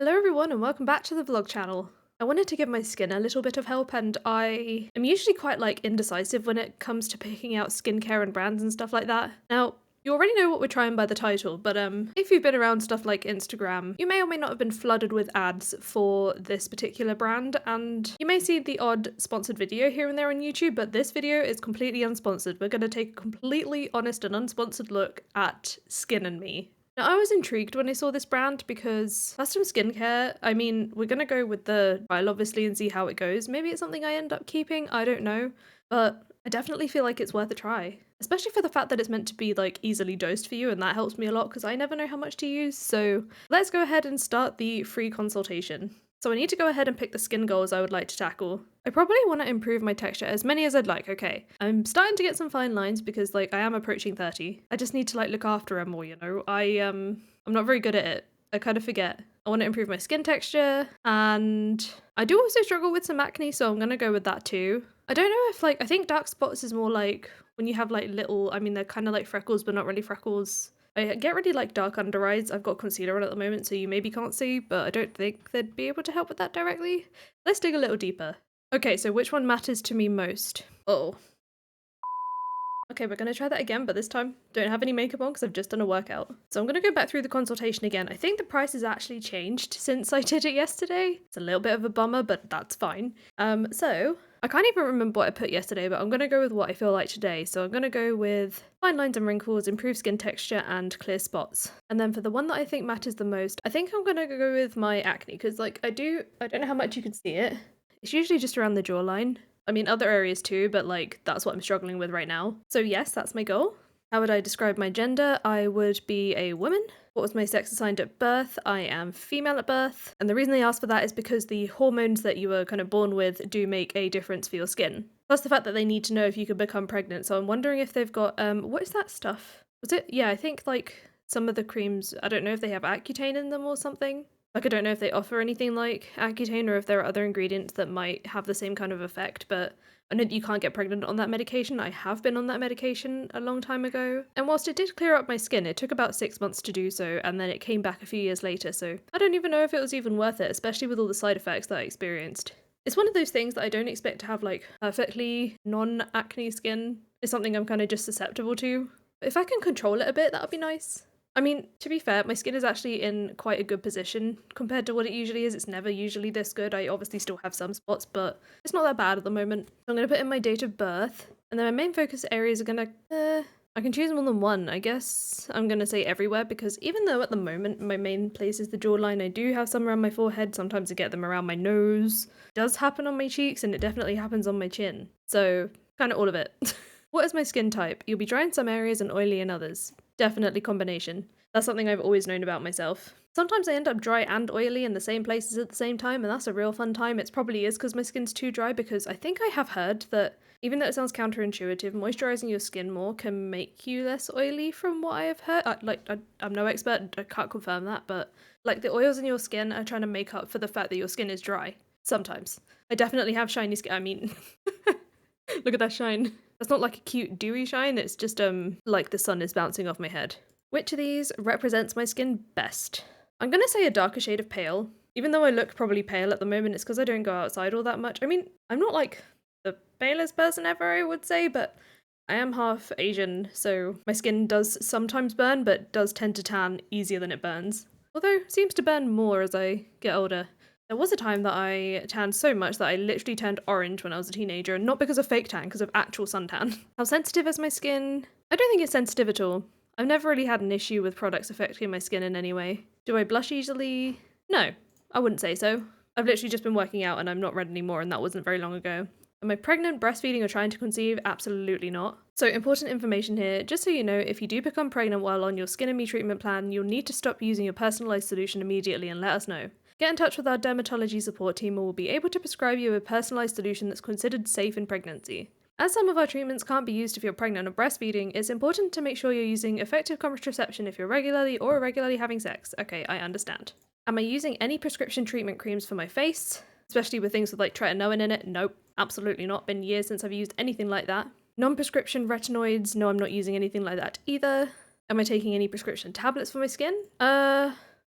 Hello everyone and welcome back to the vlog channel. I wanted to give my skin a little bit of help, and I am usually quite indecisive when it comes to picking out skincare and brands and stuff like that. Now, you already know what we're trying by the title, but if you've been around stuff like Instagram, you may or may not have been flooded with ads for this particular brand, and you may see the odd sponsored video here and there on YouTube, but this video is completely unsponsored. We're going to take a completely honest and unsponsored look at Skin+Me. Now, I was intrigued when I saw this brand because custom skincare, I mean, we're gonna go with the trial obviously and see how it goes. Maybe it's something I end up keeping, I don't know, but I definitely feel like it's worth a try. Especially for the fact that it's meant to be easily dosed for you, and that helps me a lot because I never know how much to use. So let's go ahead and start the free consultation. So I need to go ahead and pick the skin goals I would like to tackle. I probably want to improve my texture as many as I'd like, okay. I'm starting to get some fine lines because I am approaching 30. I just need to look after them more, you know. I'm not very good at it. I kind of forget. I want to improve my skin texture, and I do also struggle with some acne, so I'm gonna go with that too. I don't know if I think dark spots is more when you have little, I mean they're kind of freckles but not really freckles. I get really dark under eyes. I've got concealer on at the moment, so you maybe can't see, but I don't think they'd be able to help with that directly. Let's dig a little deeper. Okay, so which one matters to me most? Oh. Okay, we're gonna try that again, but this time don't have any makeup on because I've just done a workout. So I'm gonna go back through the consultation again. I think the price has actually changed since I did it yesterday. It's a little bit of a bummer, but that's fine. So I can't even remember what I put yesterday, but I'm gonna go with what I feel like today. So I'm gonna go with fine lines and wrinkles, improved skin texture, and clear spots. And then for the one that I think matters the most, I think I'm gonna go with my acne because I don't know how much you can see it. It's usually just around the jawline. I mean, other areas too, but that's what I'm struggling with right now. So yes, that's my goal. How would I describe my gender? I would be a woman. What was my sex assigned at birth? I am female at birth. And the reason they ask for that is because the hormones that you were kind of born with do make a difference for your skin. Plus the fact that they need to know if you could become pregnant. So I'm wondering if they've got, what is that stuff? Was it? Yeah, I think some of the creams, I don't know if they have Accutane in them or something. I don't know if they offer anything like Accutane or if there are other ingredients that might have the same kind of effect, but I know that you can't get pregnant on that medication. I have been on that medication a long time ago. And whilst it did clear up my skin, it took about 6 months to do so, and then it came back a few years later, so I don't even know if it was even worth it, especially with all the side effects that I experienced. It's one of those things that I don't expect to have perfectly non-acne skin. It's something I'm kind of just susceptible to. But if I can control it a bit, that would be nice. I mean, to be fair, my skin is actually in quite a good position compared to what it usually is. It's never usually this good. I obviously still have some spots, but it's not that bad at the moment. So I'm going to put in my date of birth, and then my main focus areas are going to... I can choose more than one. I guess I'm going to say everywhere, because even though at the moment my main place is the jawline, I do have some around my forehead. Sometimes I get them around my nose. It does happen on my cheeks, and it definitely happens on my chin. So, kind of all of it. What is my skin type? You'll be dry in some areas and oily in others. Definitely combination. That's something I've always known about myself. Sometimes I end up dry and oily in the same places at the same time, and that's a real fun time. It probably is because my skin's too dry, because I think I have heard that even though it sounds counterintuitive, moisturizing your skin more can make you less oily from what I have heard. I'm no expert, I can't confirm that, but the oils in your skin are trying to make up for the fact that your skin is dry. Sometimes. I definitely have shiny skin. I mean, look at that shine. That's not a cute dewy shine, it's just like the sun is bouncing off my head. Which of these represents my skin best? I'm gonna say a darker shade of pale. Even though I look probably pale at the moment, it's because I don't go outside all that much. I mean, I'm not the palest person ever, I would say, but I am half Asian, so my skin does sometimes burn, but does tend to tan easier than it burns. Although, it seems to burn more as I get older. There was a time that I tanned so much that I literally turned orange when I was a teenager, and not because of fake tan, because of actual suntan. How sensitive is my skin? I don't think it's sensitive at all. I've never really had an issue with products affecting my skin in any way. Do I blush easily? No, I wouldn't say so. I've literally just been working out and I'm not red anymore, and that wasn't very long ago. Am I pregnant, breastfeeding, or trying to conceive? Absolutely not. So important information here, just so you know, if you do become pregnant while on your Skin+Me treatment plan, you'll need to stop using your personalised solution immediately and let us know. Get in touch with our dermatology support team and we'll be able to prescribe you a personalised solution that's considered safe in pregnancy. As some of our treatments can't be used if you're pregnant or breastfeeding, it's important to make sure you're using effective contraception if you're regularly or irregularly having sex. Okay, I understand. Am I using any prescription treatment creams for my face? Especially with things with tretinoin in it? Nope, absolutely not. Been years since I've used anything like that. Non-prescription retinoids? No, I'm not using anything like that either. Am I taking any prescription tablets for my skin?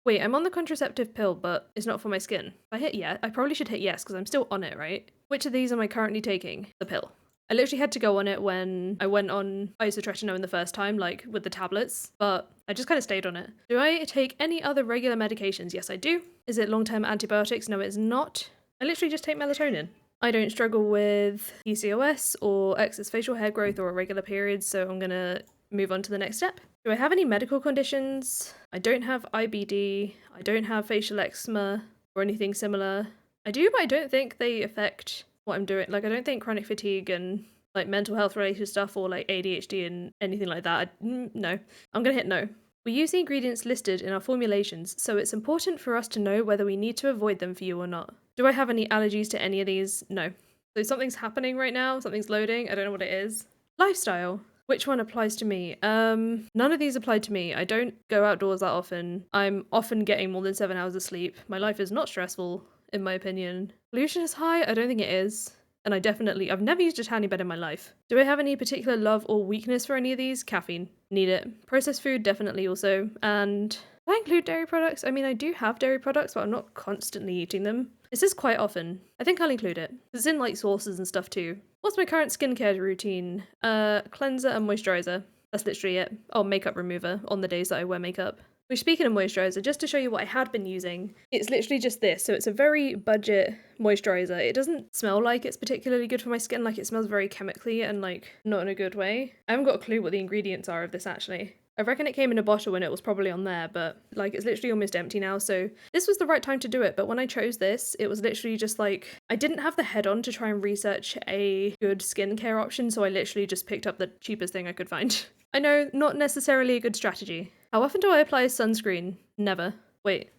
Wait, I'm on the contraceptive pill, but it's not for my skin. If I hit yes, I probably should hit yes because I'm still on it, right? Which of these am I currently taking? The pill. I literally had to go on it when I went on isotretinoin the first time, like with the tablets, but I just kind of stayed on it. Do I take any other regular medications? Yes, I do. Is it long-term antibiotics? No, it's not. I literally just take melatonin. I don't struggle with PCOS or excess facial hair growth or irregular periods, so I'm gonna move on to the next step. Do I have any medical conditions? I don't have IBD. I don't have facial eczema or anything similar. I do, but I don't think they affect what I'm doing. Like, I don't think chronic fatigue and like mental health related stuff or like ADHD and anything like that. No. I'm gonna hit no. We use the ingredients listed in our formulations, so it's important for us to know whether we need to avoid them for you or not. Do I have any allergies to any of these? No. So something's happening right now, something's loading, I don't know what it is. Lifestyle. Which one applies to me? None of these apply to me. I don't go outdoors that often. I'm often getting more than 7 hours of sleep. My life is not stressful, in my opinion. Pollution is high? I don't think it is. And I've never used a tiny bed in my life. Do I have any particular love or weakness for any of these? Caffeine. Need it. Processed food, definitely also. And do I include dairy products? I mean, I do have dairy products, but I'm not constantly eating them. This is quite often. I think I'll include it. It's in like sauces and stuff too. What's my current skincare routine? Cleanser and moisturizer. That's literally it. Oh, makeup remover on the days that I wear makeup. Which, speaking of moisturizer, just to show you what I had been using, it's literally just this. So it's a very budget moisturizer. It doesn't smell like it's particularly good for my skin. Like, it smells very chemically and like not in a good way. I haven't got a clue what the ingredients are of this actually. I reckon it came in a bottle and it was probably on there, but like it's literally almost empty now, so this was the right time to do it. But when I chose this, it was literally just like, I didn't have the head on to try and research a good skincare option, so I literally just picked up the cheapest thing I could find. I know, not necessarily a good strategy. How often do I apply sunscreen? Never. Wait,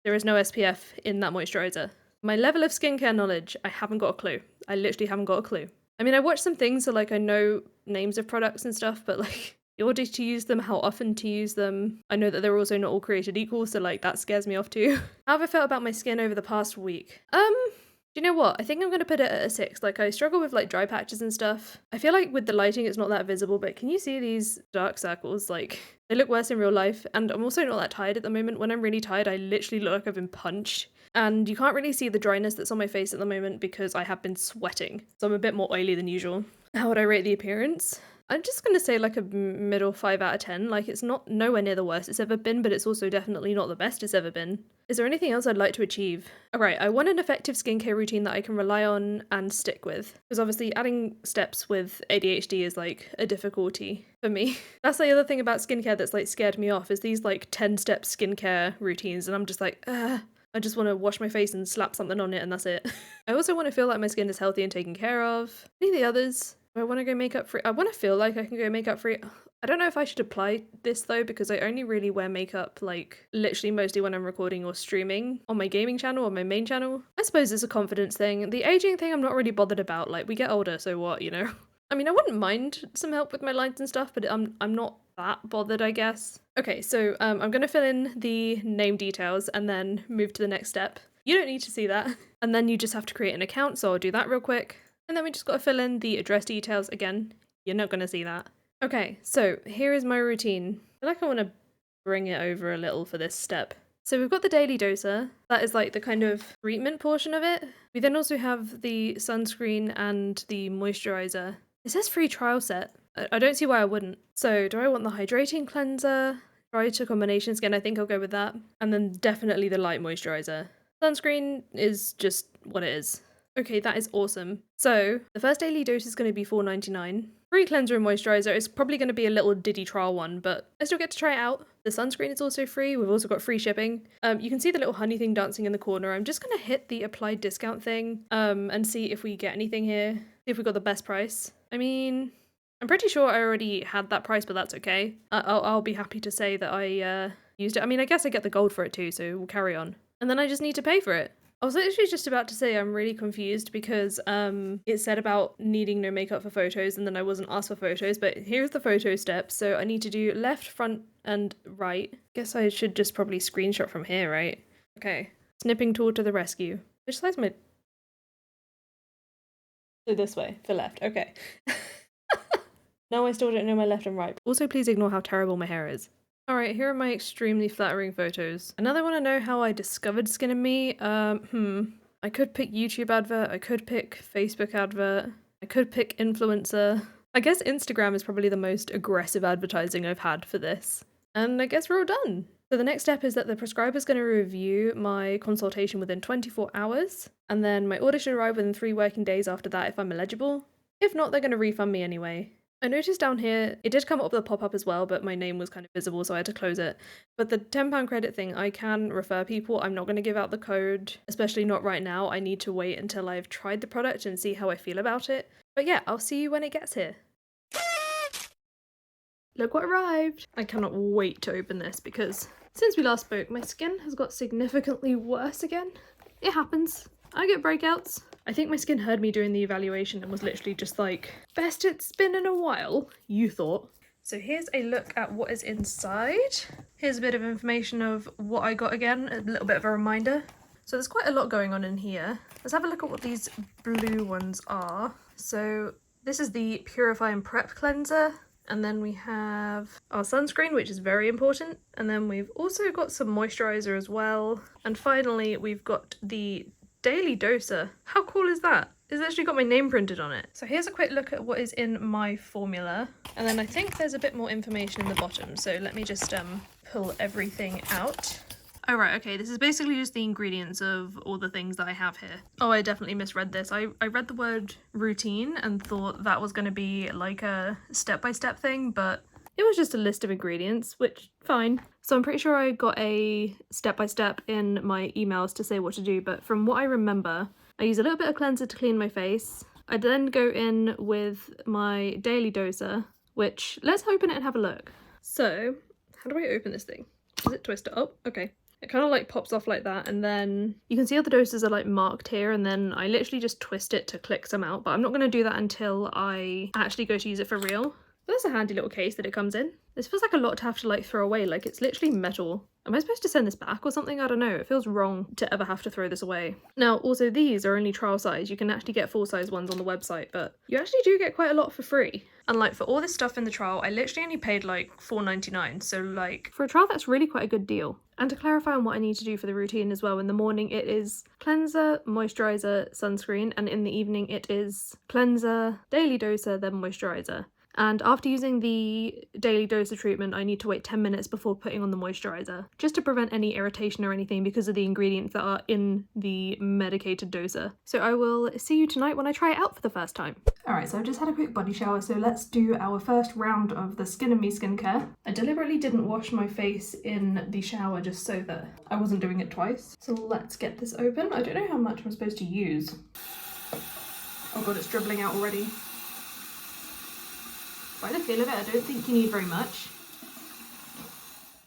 there is no SPF in that moisturizer. My level of skincare knowledge, I haven't got a clue. I literally haven't got a clue. I mean, I watched some things, so like I know names of products and stuff, but like the order to use them, how often to use them. I know that they're also not all created equal, so like that scares me off too. How have I felt about my skin over the past week? Do you know what? I think I'm gonna put it at a 6. Like, I struggle with like dry patches and stuff. I feel like with the lighting it's not that visible, but can you see these dark circles? Like, they look worse in real life, and I'm also not that tired at the moment. When I'm really tired, I literally look like I've been punched. And you can't really see the dryness that's on my face at the moment because I have been sweating. So I'm a bit more oily than usual. How would I rate the appearance? I'm just gonna say like a middle 5 out of 10. Like, it's not nowhere near the worst it's ever been, but it's also definitely not the best it's ever been. Is there anything else I'd like to achieve? Alright, I want an effective skincare routine that I can rely on and stick with. Because obviously adding steps with ADHD is like a difficulty for me. That's the other thing about skincare that's like scared me off, is these like 10-step skincare routines, and I'm just like, I just want to wash my face and slap something on it and that's it. I also want to feel like my skin is healthy and taken care of. Any of the others? Do I want to go makeup free? I want to feel like I can go makeup free. I don't know if I should apply this though, because I only really wear makeup like literally mostly when I'm recording or streaming on my gaming channel or my main channel. I suppose it's a confidence thing. The aging thing I'm not really bothered about. Like, we get older, so what, you know? I mean, I wouldn't mind some help with my lines and stuff, but I'm not that bothered, I guess. Okay, so I'm gonna fill in the name details and then move to the next step. You don't need to see that. And then you just have to create an account, so I'll do that real quick. And then we just gotta fill in the address details again. You're not gonna see that. Okay, so here is my routine. I feel like I want to bring it over a little for this step. So we've got the daily doser. That is like the kind of treatment portion of it. We then also have the sunscreen and the moisturizer. It says free trial set. I don't see why I wouldn't. So do I want the hydrating cleanser? Try to combinations again, I think I'll go with that. And then definitely the light moisturizer. Sunscreen is just what it is. Okay, that is awesome. So the first daily dose is going to be $4.99. Free cleanser and moisturizer is probably going to be a little Diddy trial one, but I still get to try it out. The sunscreen is also free. We've also got free shipping. You can see the little honey thing dancing in the corner. I'm just going to hit the applied discount thing and see if we get anything here. See if we got the best price. I mean, I'm pretty sure I already had that price, but that's okay. I'll be happy to say that I used it. I mean, I guess I get the gold for it too, so we'll carry on. And then I just need to pay for it. I was literally just about to say I'm really confused because it said about needing no makeup for photos and then I wasn't asked for photos, but here's the photo steps. So I need to do left, front, and right. Guess I should just probably screenshot from here, right? Okay. Snipping tool to the rescue. Which side's my... So this way, for left. Okay. No, I still don't know my left and right. Also, please ignore how terrible my hair is. Alright, here are my extremely flattering photos. Another want to know how I discovered Skin+Me? I could pick YouTube advert, I could pick Facebook advert, I could pick influencer. I guess Instagram is probably the most aggressive advertising I've had for this. And I guess we're all done. So the next step is that the prescriber is going to review my consultation within 24 hours, and then my order should arrive within 3 working days after that if I'm eligible. If not, they're going to refund me anyway. I noticed down here, it did come up with a pop-up as well, but my name was kind of visible, so I had to close it. But the £10 credit thing, I can refer people. I'm not going to give out the code, especially not right now. I need to wait until I've tried the product and see how I feel about it. But yeah, I'll see you when it gets here. Look what arrived! I cannot wait to open this because since we last spoke, my skin has got significantly worse again. It happens. I get breakouts. I think my skin heard me doing the evaluation and was literally just like, best it's been in a while, you thought. So here's a look at what is inside. Here's a bit of information of what I got again, a little bit of a reminder. So there's quite a lot going on in here. Let's have a look at what these blue ones are. So this is the Purify and Prep Cleanser. And then we have our sunscreen, which is very important. And then we've also got some moisturizer as well. And finally, we've got the Daily Doser. How cool is that? It's actually got my name printed on it. So here's a quick look at what is in my formula. And then I think there's a bit more information in the bottom. So let me just pull everything out. Oh right, okay, this is basically just the ingredients of all the things that I have here. Oh, I definitely misread this. I read the word routine and thought that was going to be like a step-by-step thing, but it was just a list of ingredients, which, fine. So I'm pretty sure I got a step-by-step in my emails to say what to do, but from what I remember, I use a little bit of cleanser to clean my face. I then go in with my Daily Doser, which, let's open it and have a look. So, how do I open this thing? Does it twist it up? Okay. It kind of like pops off like that, and then you can see all the doses are like marked here, and then I literally just twist it to click some out, but I'm not going to do that until I actually go to use it for real. But that's a handy little case that it comes in. This feels like a lot to have to like throw away, like it's literally metal. Am I supposed to send this back or something? I don't know, it feels wrong to ever have to throw this away. Now also these are only trial size, you can actually get full size ones on the website, but you actually do get quite a lot for free. And like for all this stuff in the trial, I literally only paid like $4.99, so like for a trial that's really quite a good deal. And to clarify on what I need to do for the routine as well, in the morning it is cleanser, moisturiser, sunscreen, and in the evening it is cleanser, Daily Doser, then moisturiser. And after using the Daily Doser treatment, I need to wait 10 minutes before putting on the moisturiser, just to prevent any irritation or anything because of the ingredients that are in the medicated doser. So I will see you tonight when I try it out for the first time. Alright, so I've just had a quick body shower, so let's do our first round of the Skin+Me skincare. I deliberately didn't wash my face in the shower just so that I wasn't doing it twice. So let's get this open. I don't know how much I'm supposed to use. Oh god, it's dribbling out already. By the feel of it, I don't think you need very much.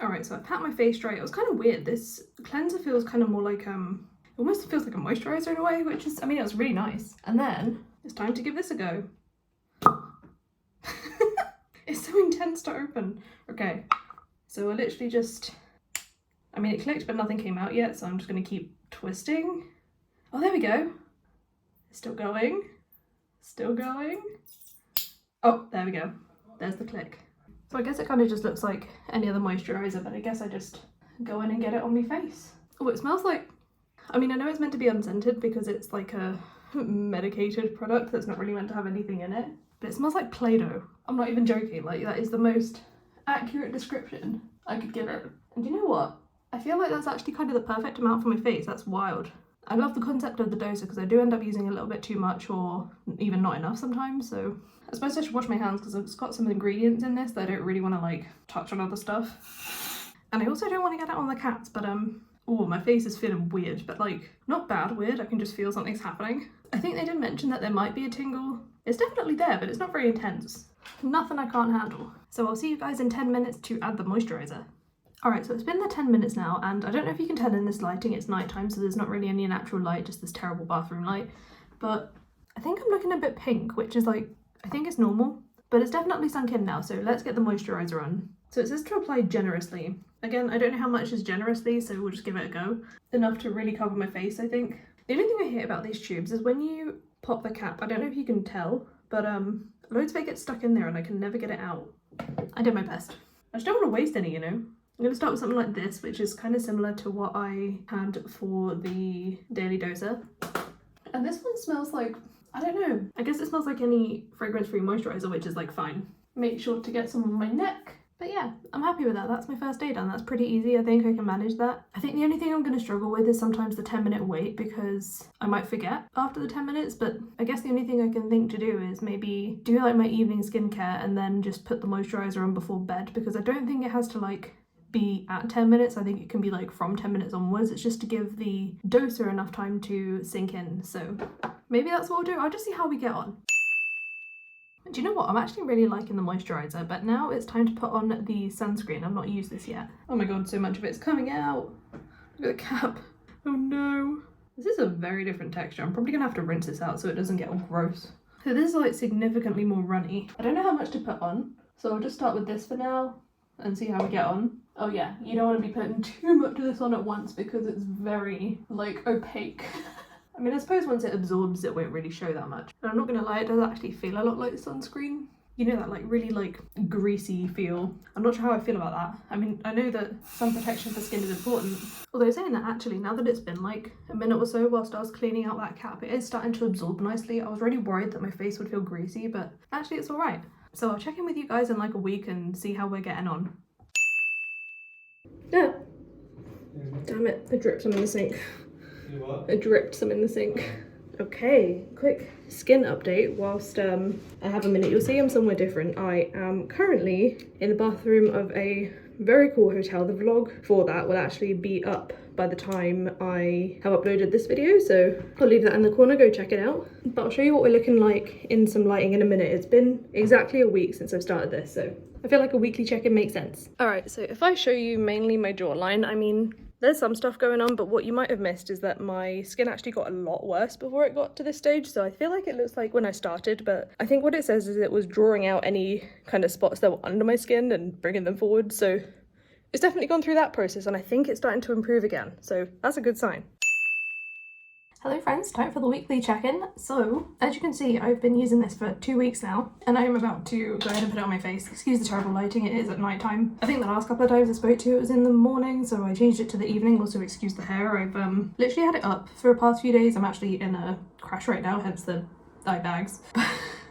Alright, so I pat my face dry. It was kind of weird. This cleanser feels kind of more like, it almost feels like a moisturiser in a way, which is, I mean, it was really nice. And then, it's time to give this a go. It's so intense to open. Okay, so I literally just, I mean, it clicked, but nothing came out yet, so I'm just going to keep twisting. Oh, there we go. It's still going. Still going. Oh, there we go. There's the click. So I guess it kind of just looks like any other moisturiser, but I guess I just go in and get it on my face. Oh, it smells like, I mean, I know it's meant to be unscented because it's like a medicated product that's not really meant to have anything in it, but it smells like Play-Doh. I'm not even joking, like that is the most accurate description I could give it. And you know what? I feel like that's actually kind of the perfect amount for my face. That's wild. I love the concept of the doser because I do end up using a little bit too much or even not enough sometimes, so I suppose I should wash my hands because it's got some ingredients in this that I don't really want to like touch on other stuff. And I also don't want to get it on the cats, but oh, my face is feeling weird, but like not bad weird, I can just feel something's happening. I think they did mention that there might be a tingle. It's definitely there, but it's not very intense. Nothing I can't handle. So I'll see you guys in 10 minutes to add the moisturiser. Alright, so it's been the 10 minutes now, and I don't know if you can tell in this lighting, it's nighttime, so there's not really any natural light, just this terrible bathroom light. But I think I'm looking a bit pink, which is like, I think it's normal, but it's definitely sunk in now, so let's get the moisturiser on. So it says to apply generously. Again, I don't know how much is generously, so we'll just give it a go. Enough to really cover my face, I think. The only thing I hate about these tubes is when you pop the cap, I don't know if you can tell, but loads of it gets stuck in there and I can never get it out. I did my best. I just don't want to waste any, you know? I'm going to start with something like this, which is kind of similar to what I had for the Daily Doser. And this one smells like, I don't know, I guess it smells like any fragrance-free moisturizer, which is like fine. Make sure to get some on my neck. But yeah, I'm happy with that. That's my first day done. That's pretty easy. I think I can manage that. I think the only thing I'm going to struggle with is sometimes the 10-minute wait, because I might forget after the 10 minutes, but I guess the only thing I can think to do is maybe do like my evening skincare and then just put the moisturizer on before bed, because I don't think it has to like be at 10 minutes. I think it can be like from 10 minutes onwards. It's just to give the doser enough time to sink in. So maybe that's what I'll do. I'll just see how we get on. Do you know what? I'm actually really liking the moisturizer, but now it's time to put on the sunscreen. I've not used this yet. Oh my god, so much of it's coming out. Look at the cap. Oh no. This is a very different texture. I'm probably gonna have to rinse this out so it doesn't get all gross. So this is like significantly more runny. I don't know how much to put on, so I'll just start with this for now and see how we get on. Oh yeah, you don't want to be putting too much of this on at once because it's very like opaque. I mean, I suppose once it absorbs, it won't really show that much. And I'm not gonna lie, it does actually feel a lot like sunscreen. You know, that like really like greasy feel. I'm not sure how I feel about that. I mean, I know that sun protection for skin is important. Although saying that, actually, now that it's been like a minute or so whilst I was cleaning out that cap, it is starting to absorb nicely. I was really worried that my face would feel greasy, but actually it's all right. So I'll check in with you guys in like a week and see how we're getting on. Yeah. Damn it, I dripped some in the sink. You what? I dripped some in the sink. Okay, quick skin update whilst I have a minute. You'll see I'm somewhere different. I am currently in the bathroom of a very cool hotel. The vlog for that will actually be up by the time I have uploaded this video, so I'll leave that in the corner, go check it out. But I'll show you what we're looking like in some lighting in a minute. It's been exactly a week since I've started this, so I feel like a weekly check-in makes sense. All right, so if I show you mainly my jawline, I mean, there's some stuff going on, but what you might have missed is that my skin actually got a lot worse before it got to this stage. So I feel like it looks like when I started, but I think what it says is it was drawing out any kind of spots that were under my skin and bringing them forward. So it's definitely gone through that process, and I think it's starting to improve again. So that's a good sign. Hello friends, time for the weekly check-in. So, as you can see, I've been using this for 2 weeks now, and I'm about to go ahead and put it on my face. Excuse the terrible lighting, it is at night time. I think the last couple of times I spoke to you, it was in the morning, so I changed it to the evening. Also, excuse the hair. I've literally had it up for the past few days. I'm actually in a crash right now, hence the eye bags.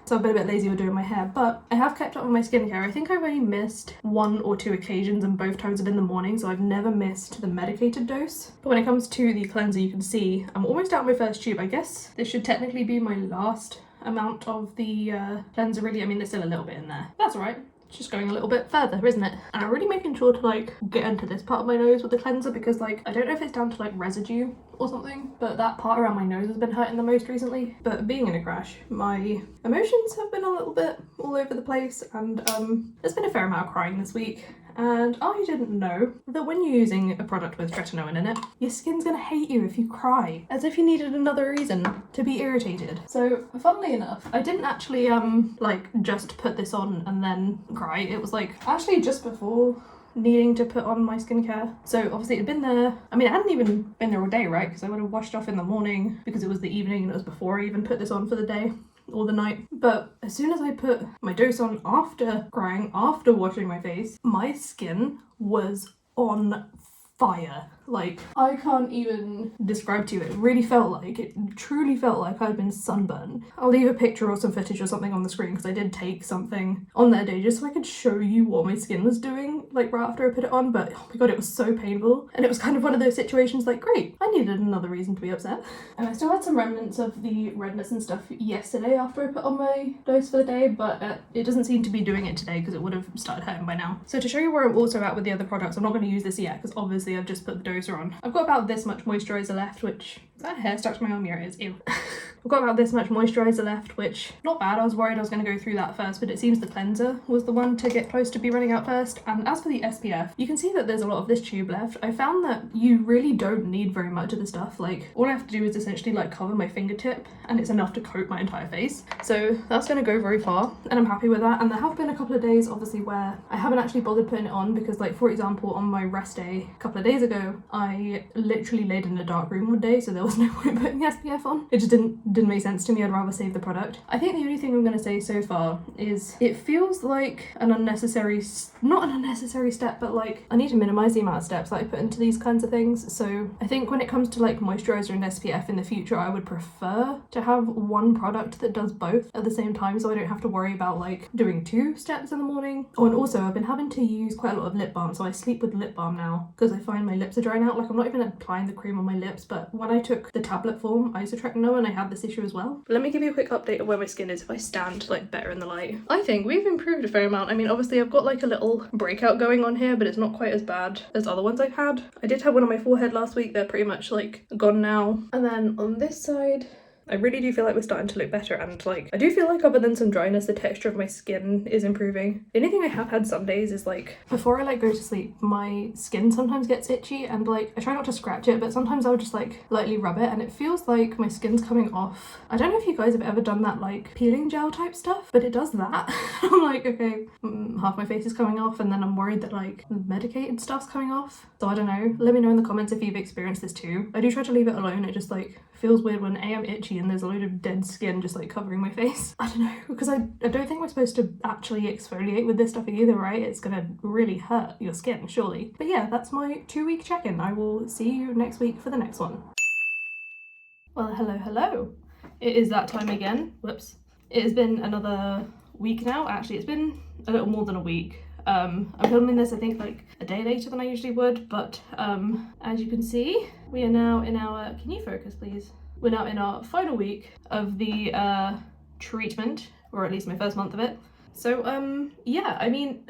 So I've been a bit lazy with doing my hair, but I have kept up with my skincare. I think I've only missed 1 or 2 occasions, and both times have been in the morning, so I've never missed the medicated dose. But when it comes to the cleanser, you can see I'm almost out of my first tube. I guess this should technically be my last amount of the cleanser, really. I mean, there's still a little bit in there. That's all right. It's just going a little bit further, isn't it? And I'm really making sure to like get into this part of my nose with the cleanser, because like I don't know if it's down to like residue or something, but that part around my nose has been hurting the most recently. But being in a crash, my emotions have been a little bit all over the place, and there's been a fair amount of crying this week. And I didn't know that when you're using a product with tretinoin in it, your skin's gonna hate you if you cry, as if you needed another reason to be irritated. So funnily enough, I didn't actually like just put this on and then cry. It was like actually just before needing to put on my skincare. So obviously it had been there, I mean, it hadn't even been there all day, right? Because I would have washed off in the morning because it was the evening and it was before I even put this on for the day or the night. But as soon as I put my dose on after crying, after washing my face, my skin was on fire. Like, I can't even describe to you. It really felt like, it truly felt like I'd been sunburned. I'll leave a picture or some footage or something on the screen, because I did take something on that day just so I could show you what my skin was doing, like right after I put it on. But oh my god, it was so painful. And it was kind of one of those situations like, great, I needed another reason to be upset. And I still had some remnants of the redness and stuff yesterday after I put on my dose for the day, but it doesn't seem to be doing it today because it would have started hurting by now. So to show you where I'm also at with the other products, I'm not going to use this yet because obviously I've just put the dose on. I've got about this much moisturizer left, which, is that hair stuck to my arm? Here it is, ew. I've got about this much moisturizer left, which, not bad. I was worried I was going to go through that first, but it seems the cleanser was the one to get close to be running out first. And as for the SPF, you can see that there's a lot of this tube left. I found that you really don't need very much of the stuff. Like, all I have to do is essentially like cover my fingertip and it's enough to coat my entire face. So that's going to go very far and I'm happy with that. And there have been a couple of days obviously where I haven't actually bothered putting it on because, like, for example, on my rest day a couple of days ago, I literally laid in a dark room one day, so there was no point putting SPF on. It just didn't make sense to me. I'd rather save the product. I think the only thing I'm going to say so far is it feels like an unnecessary, not an unnecessary step, but like I need to minimize the amount of steps that I put into these kinds of things. So I think when it comes to like moisturizer and SPF in the future, I would prefer to have one product that does both at the same time, so I don't have to worry about like doing 2 steps in the morning. Oh, and also I've been having to use quite a lot of lip balm, so I sleep with lip balm now because I find my lips are drying out. Like I'm not even applying the cream on my lips, but when I took the tablet form isotretinoin, I had this issue as well. Let me give you a quick update of where my skin is if I stand like better in the light. I think we've improved a fair amount. I mean, obviously I've got like a little breakout going on here, but it's not quite as bad as other ones I've had. I did have one on my forehead last week. They're pretty much like gone now. And then on this side, I really do feel like we're starting to look better, and like I do feel like other than some dryness, the texture of my skin is improving. The only thing I have had some days is like before I like go to sleep, my skin sometimes gets itchy, and like I try not to scratch it, but sometimes I'll just like lightly rub it and it feels like my skin's coming off. I don't know if you guys have ever done that like peeling gel type stuff, but it does that. I'm like, okay, half my face is coming off, and then I'm worried that like the medicated stuff's coming off. So I don't know, let me know in the comments if you've experienced this too. I do try to leave it alone. It just like feels weird when I'm itchy and there's a load of dead skin just like covering my face. I don't know, because I don't think we're supposed to actually exfoliate with this stuff either, right? It's gonna really hurt your skin, surely. But yeah, that's my 2-week check-in. I will see you next week for the next one. Well, hello. It is that time again. Whoops. It has been another week now. Actually, it's been a little more than a week. I'm filming this, I think, like a day later than I usually would, but as you can see, we are now in our, can you focus please? We're now in our final week of the treatment, or at least my first month of it. So yeah, I mean,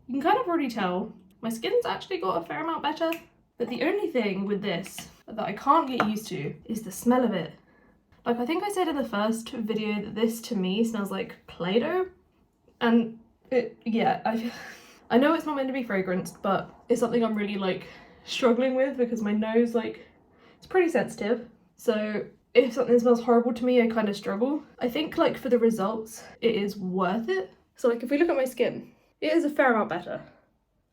you can kind of already tell my skin's actually got a fair amount better, but the only thing with this that I can't get used to is the smell of it. Like I think I said in the first video that this to me smells like Play-Doh, and I know it's not meant to be fragranced, but it's something I'm really like struggling with because my nose like it's pretty sensitive. So if something smells horrible to me, I kind of struggle. I think like for the results, it is worth it. So like if we look at my skin, it is a fair amount better.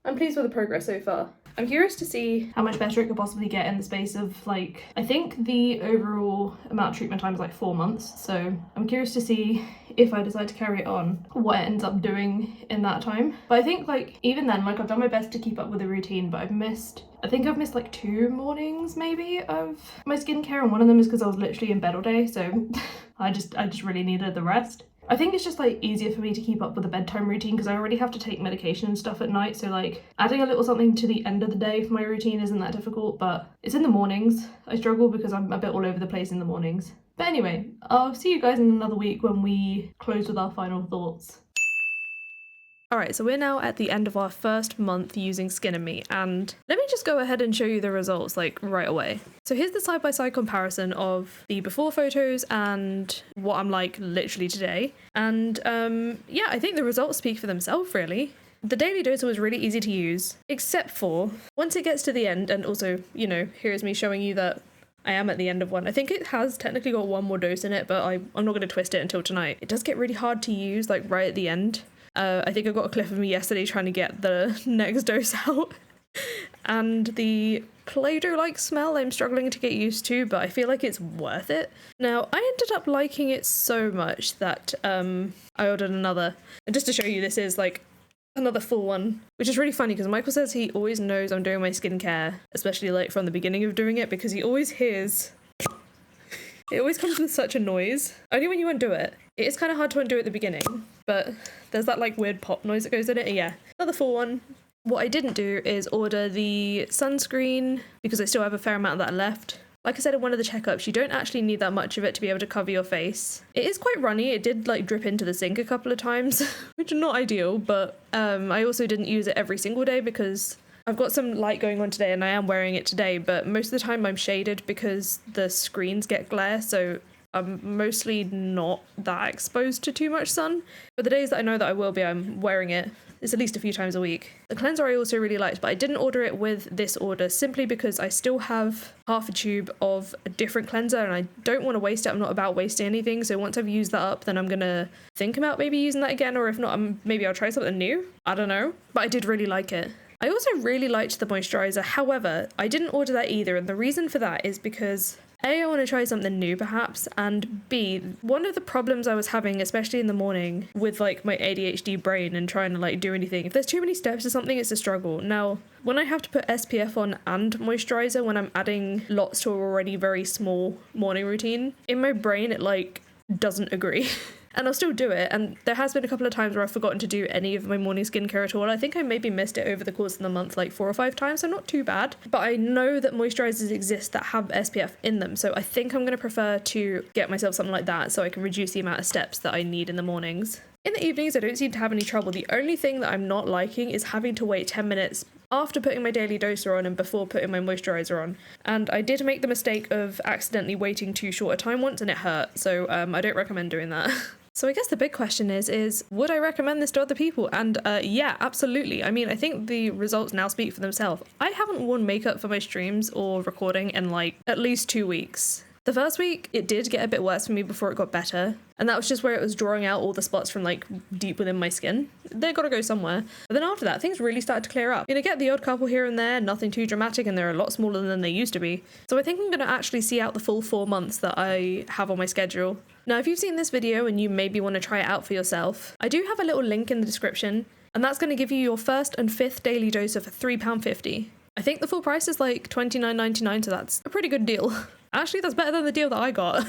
I'm pleased with the progress so far. I'm curious to see how much better it could possibly get in the space of like, I think the overall amount of treatment time is like 4 months. So I'm curious to see if I decide to carry it on, what it ends up doing in that time. But I think like even then, like I've done my best to keep up with the routine, but I think I've missed like 2 mornings maybe of my skincare, and one of them is because I was literally in bed all day. So I just really needed the rest. I think it's just like easier for me to keep up with a bedtime routine because I already have to take medication and stuff at night, so like adding a little something to the end of the day for my routine isn't that difficult, but it's in the mornings I struggle because I'm a bit all over the place in the mornings. But anyway, I'll see you guys in another week when we close with our final thoughts. Alright, so we're now at the end of our first month using Skin+Me, and let me just go ahead and show you the results like right away. So here's the side-by-side comparison of the before photos and what I'm like literally today. And yeah, I think the results speak for themselves really. The daily doser was really easy to use, except for once it gets to the end, and also, you know, here's me showing you that I am at the end of one. I think it has technically got 1 more dose in it, but I'm not going to twist it until tonight. It does get really hard to use like right at the end. I think I got a clip of me yesterday trying to get the next dose out. And the Play-Doh like smell I'm struggling to get used to, but I feel like it's worth it. Now, I ended up liking it so much that I ordered another. And just to show you, this is like another full one, which is really funny because Michael says he always knows I'm doing my skincare, especially like from the beginning of doing it, because he always hears it always comes with such a noise. Only when you undo it. It is kind of hard to undo at the beginning, but there's that like weird pop noise that goes in it. And yeah, another full one. What I didn't do is order the sunscreen because I still have a fair amount of that left. Like I said in one of the checkups, you don't actually need that much of it to be able to cover your face. It is quite runny. It did like drip into the sink a couple of times, which is not ideal, but I also didn't use it every single day because I've got some light going on today and I am wearing it today, but most of the time I'm shaded because the screens get glare, so I'm mostly not that exposed to too much sun. But the days that I know that I will be, I'm wearing it. It's at least a few times a week. The cleanser I also really liked, but I didn't order it with this order simply because I still have half a tube of a different cleanser and I don't want to waste it. I'm not about wasting anything, so once I've used that up, then I'm gonna think about maybe using that again, or if not, maybe I'll try something new. I don't know, but I did really like it. I also really liked the moisturizer. However, I didn't order that either, and the reason for that is because A, I want to try something new perhaps, and B, one of the problems I was having, especially in the morning with like my ADHD brain and trying to like do anything, if there's too many steps or something, it's a struggle. Now, when I have to put SPF on and moisturizer when I'm adding lots to an already very small morning routine, in my brain it like doesn't agree. And I'll still do it, and there has been a couple of times where I've forgotten to do any of my morning skincare at all. I think I maybe missed it over the course of the month like 4 or 5 times, so not too bad. But I know that moisturizers exist that have SPF in them, so I think I'm going to prefer to get myself something like that so I can reduce the amount of steps that I need in the mornings. In the evenings, I don't seem to have any trouble. The only thing that I'm not liking is having to wait 10 minutes after putting my daily doser on and before putting my moisturizer on. And I did make the mistake of accidentally waiting too short a time once and it hurt, so I don't recommend doing that. So I guess the big question is would I recommend this to other people? And yeah, absolutely. I mean, I think the results now speak for themselves. I haven't worn makeup for my streams or recording in like at least 2 weeks. The first week, it did get a bit worse for me before it got better. And that was just where it was drawing out all the spots from like deep within my skin. They've got to go somewhere. But then after that, things really started to clear up. You're gonna get the odd couple here and there, nothing too dramatic, and they're a lot smaller than they used to be. So I think I'm gonna actually see out the full 4 months that I have on my schedule. Now, if you've seen this video and you maybe want to try it out for yourself, I do have a little link in the description, and that's going to give you your first and 5th daily doser for £3.50. I think the full price is like $29.99, so that's a pretty good deal. Actually, that's better than the deal that I got.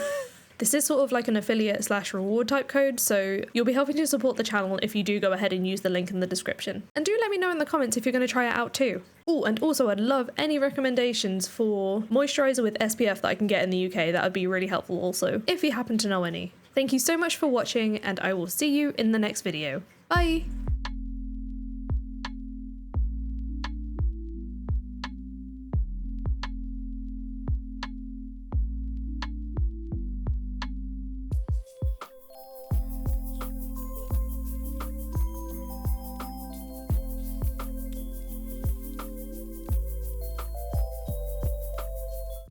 This is sort of like an affiliate / reward type code, so you'll be helping to support the channel if you do go ahead and use the link in the description. And do let me know in the comments if you're going to try it out too. Oh, and also I'd love any recommendations for moisturizer with SPF that I can get in the UK. That would be really helpful also, if you happen to know any. Thank you so much for watching, and I will see you in the next video. Bye!